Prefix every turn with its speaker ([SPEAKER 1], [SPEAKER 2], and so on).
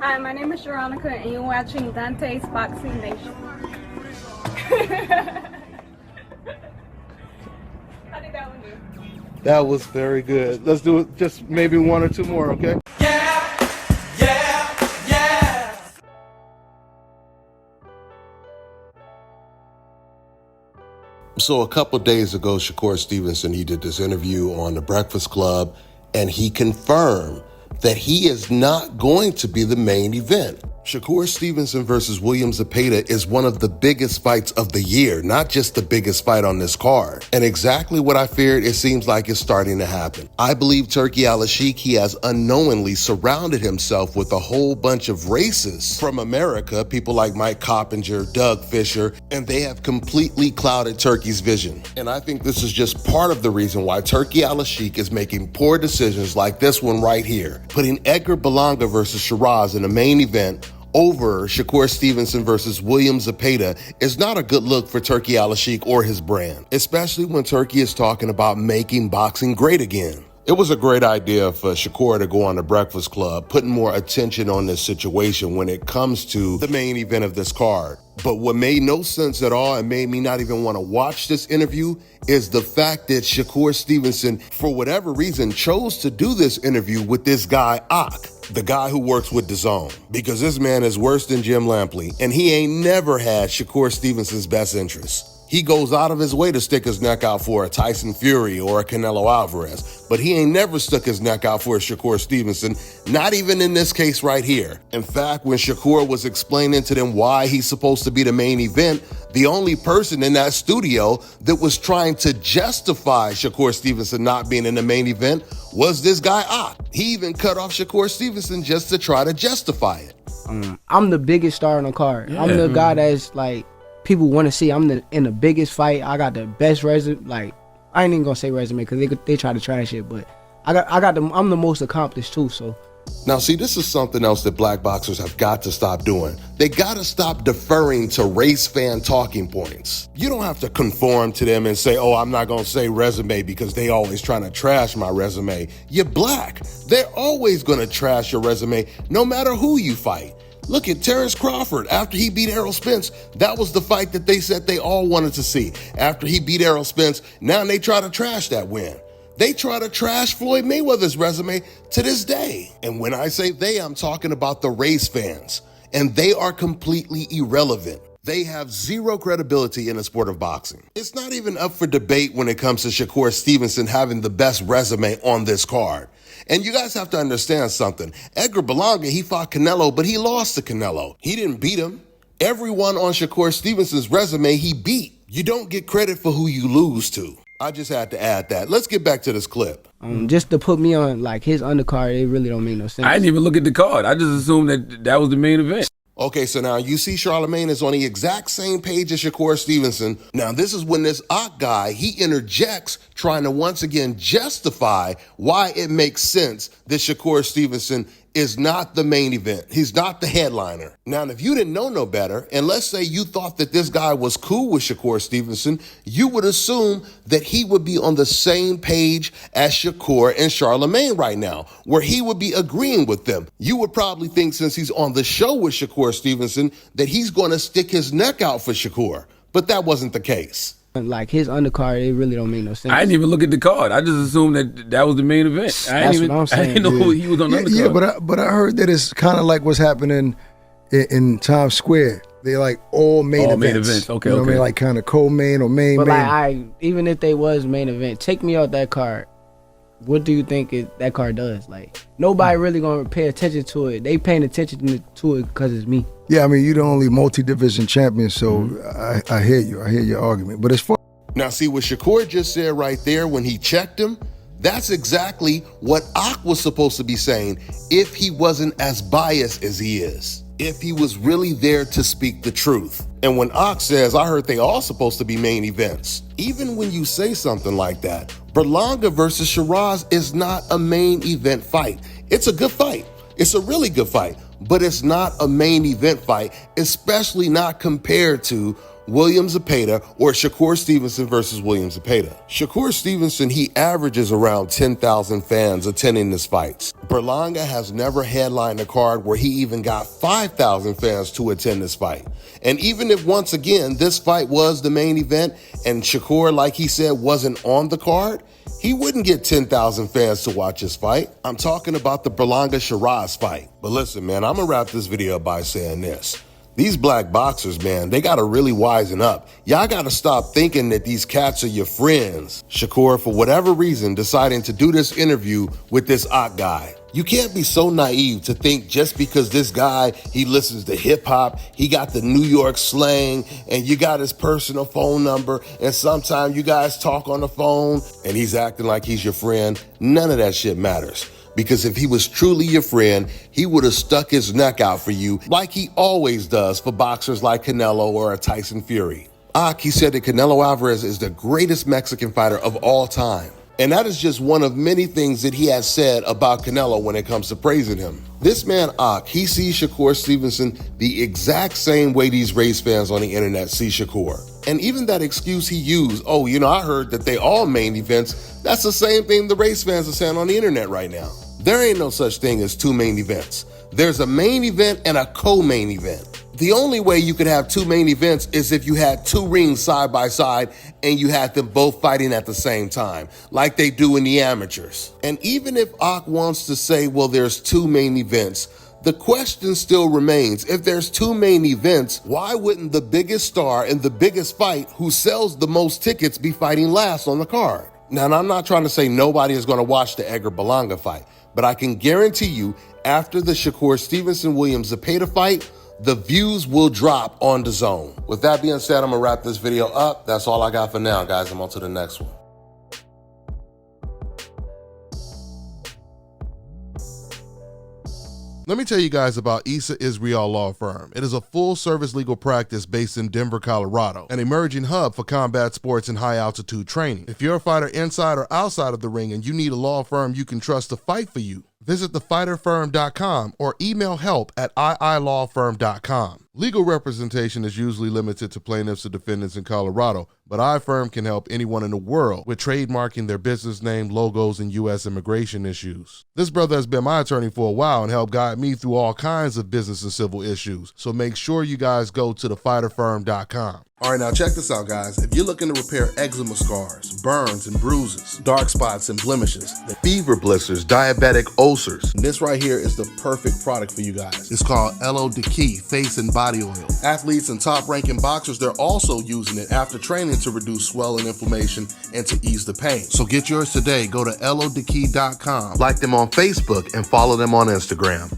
[SPEAKER 1] Hi, my name is Sharonica, and you're watching Dante's Boxing Nation. How did that one do?
[SPEAKER 2] That was very good. Let's do it, just maybe one or two more, okay?
[SPEAKER 3] Yeah, yeah, yeah.
[SPEAKER 4] So a couple days ago, Shakur Stevenson, he did this interview on The Breakfast Club, and he confirmed that he is not going to be the main event. Shakur Stevenson versus William Zepeda is one of the biggest fights of the year, not just the biggest fight on this card. And exactly what I feared, it seems like it's starting to happen. I believe Turki Al-Sheikh, he has unknowingly surrounded himself with a whole bunch of racists from America, people like Mike Coppinger, Doug Fisher, and they have completely clouded Turki's vision. And I think this is just part of the reason why Turki Al-Sheikh is making poor decisions like this one right here, putting Edgar Berlanga versus Shiraz in the main event over Shakur Stevenson versus William Zepeda is not a good look for Turki Al-Sheikh or his brand, especially when Turki is talking about making boxing great again. It was a great idea for Shakur to go on The Breakfast Club, putting more attention on this situation when it comes to the main event of this card. But what made no sense at all and made me not even want to watch this interview is the fact that Shakur Stevenson, for whatever reason, chose to do this interview with this guy, Ak, the guy who works with DAZN, because this man is worse than Jim Lampley, and he ain't never had Shakur Stevenson's best interests. He goes out of his way to stick his neck out for a Tyson Fury or a Canelo Alvarez, but he ain't never stuck his neck out for a Shakur Stevenson, not even in this case right here. In fact, when Shakur was explaining to them why he's supposed to be the main event, the only person in that studio that was trying to justify Shakur Stevenson not being in the main event was this guy, Ak. He even cut off Shakur Stevenson just to try to justify it.
[SPEAKER 5] I'm the biggest star on the card.
[SPEAKER 6] Yeah.
[SPEAKER 5] I'm the guy that's like, people want to see. I'm in the biggest fight. I got the best resume. Like, I ain't even gonna say resume because they try to trash it, but I'm the most accomplished too. So
[SPEAKER 4] now, see, this is something else that black boxers have got to stop doing. They got to stop deferring to race fan talking points. You don't have to conform to them and say, oh, I'm not going to say resume because they always trying to trash my resume. You're black. They're always going to trash your resume no matter who you fight. Look at Terrence Crawford. After he beat Errol Spence, that was the fight that they said they all wanted to see. After he beat Errol Spence, now they try to trash that win. They try to trash Floyd Mayweather's resume to this day. And when I say they, I'm talking about the race fans. And they are completely irrelevant. They have zero credibility in the sport of boxing. It's not even up for debate when it comes to Shakur Stevenson having the best resume on this card. And you guys have to understand something. Edgar Berlanga, he fought Canelo, but he lost to Canelo. He didn't beat him. Everyone on Shakur Stevenson's resume, he beat. You don't get credit for who you lose to. I just had to add that. Let's get back to this clip.
[SPEAKER 5] just to put me on like his undercard, it really don't make no sense.
[SPEAKER 6] I didn't even look at the card. I just assumed that was the main event.
[SPEAKER 4] Okay, so now you see Charlemagne is on the exact same page as Shakur Stevenson. Now this is when this Ak guy, he interjects trying to once again justify why it makes sense that Shakur Stevenson is not the main event. He's not the headliner. Now, if you didn't know no better, and let's say you thought that this guy was cool with Shakur Stevenson, you would assume that he would be on the same page as Shakur and Charlemagne right now, where he would be agreeing with them. You would probably think since he's on the show with Shakur Stevenson that he's going to stick his neck out for Shakur, but that wasn't the case.
[SPEAKER 5] Like his undercard, it really don't make no sense.
[SPEAKER 6] I didn't even look at the card. I just assumed that was the main event.
[SPEAKER 5] That's what I'm saying.
[SPEAKER 6] I didn't know he was on the undercard.
[SPEAKER 7] Yeah, but I heard that it's kind of like what's happening in Times Square. They like all main events.
[SPEAKER 6] Okay,
[SPEAKER 7] you know what I mean? Like kind of co-main or main.
[SPEAKER 5] But like, even if they was main event, take me out that card. What do you think that card does? Like, nobody really gonna pay attention to it. They paying attention to it because it's me.
[SPEAKER 7] Yeah, I mean, you're the only multi-division champion, so I hear you. I hear your argument. But as far
[SPEAKER 4] Now, see what Shakur just said right there when he checked him? That's exactly what Ak was supposed to be saying if he wasn't as biased as he is. If he was really there to speak the truth. And when Ak says, I heard they all supposed to be main events. Even when you say something like that, Berlanga versus Shiraz is not a main event fight. It's a good fight. It's a really good fight. But it's not a main event fight, especially not compared to William Zepeda or Shakur Stevenson versus William Zepeda. Shakur Stevenson, he averages around 10,000 fans attending his fights. Berlanga has never headlined a card where he even got 5,000 fans to attend this fight. And even if once again this fight was the main event and Shakur, like he said, wasn't on the card, he wouldn't get 10,000 fans to watch his fight. I'm talking about the Berlanga-Shiraz fight. But listen, man, I'm gonna wrap this video up by saying this. These black boxers, man, they gotta really wisen up. Y'all gotta stop thinking that these cats are your friends. Shakur, for whatever reason, deciding to do this interview with this Ak guy. You can't be so naive to think just because this guy, he listens to hip hop, he got the New York slang, and you got his personal phone number, and sometimes you guys talk on the phone, and he's acting like he's your friend. None of that shit matters. Because if he was truly your friend, he would have stuck his neck out for you like he always does for boxers like Canelo or a Tyson Fury. Ak, he said that Canelo Alvarez is the greatest Mexican fighter of all time. And that is just one of many things that he has said about Canelo when it comes to praising him. This man, Ak, he sees Shakur Stevenson the exact same way these race fans on the internet see Shakur. And even that excuse he used, oh, you know, I heard that they all main events, that's the same thing the race fans are saying on the internet right now. There ain't no such thing as two main events. There's a main event and a co-main event. The only way you could have two main events is if you had two rings side by side and you had them both fighting at the same time, like they do in the amateurs. And even if Ak wants to say, well, there's two main events, the question still remains, if there's two main events, why wouldn't the biggest star in the biggest fight who sells the most tickets be fighting last on the card? Now, I'm not trying to say nobody is going to watch the Edgar Berlanga fight, but I can guarantee you after the Shakur Stevenson-Williams Zepeda fight, the views will drop on DAZN. With that being said, I'm gonna wrap this video up. That's all I got for now, guys. I'm on to the next one. Let me tell you guys about Issa Israel Law Firm. It is a full-service legal practice based in Denver, Colorado, an emerging hub for combat sports and high-altitude training. If you're a fighter inside or outside of the ring and you need a law firm you can trust to fight for you, visit thefighterfirm.com or email help@iilawfirm.com. Legal representation is usually limited to plaintiffs or defendants in Colorado, but iFirm can help anyone in the world with trademarking their business name, logos, and U.S. immigration issues. This brother has been my attorney for a while and helped guide me through all kinds of business and civil issues, so make sure you guys go to thefighterfirm.com. All right, now check this out, guys. If you're looking to repair eczema scars, burns and bruises, dark spots and blemishes, fever blisters, diabetic ulcers, this right here is the perfect product for you guys. It's called LO Decay Face and Body Oil. Athletes and top-ranking boxers, they're also using it after training to reduce swelling, inflammation, and to ease the pain. So get yours today. Go to lodecay.com, like them on Facebook, and follow them on Instagram.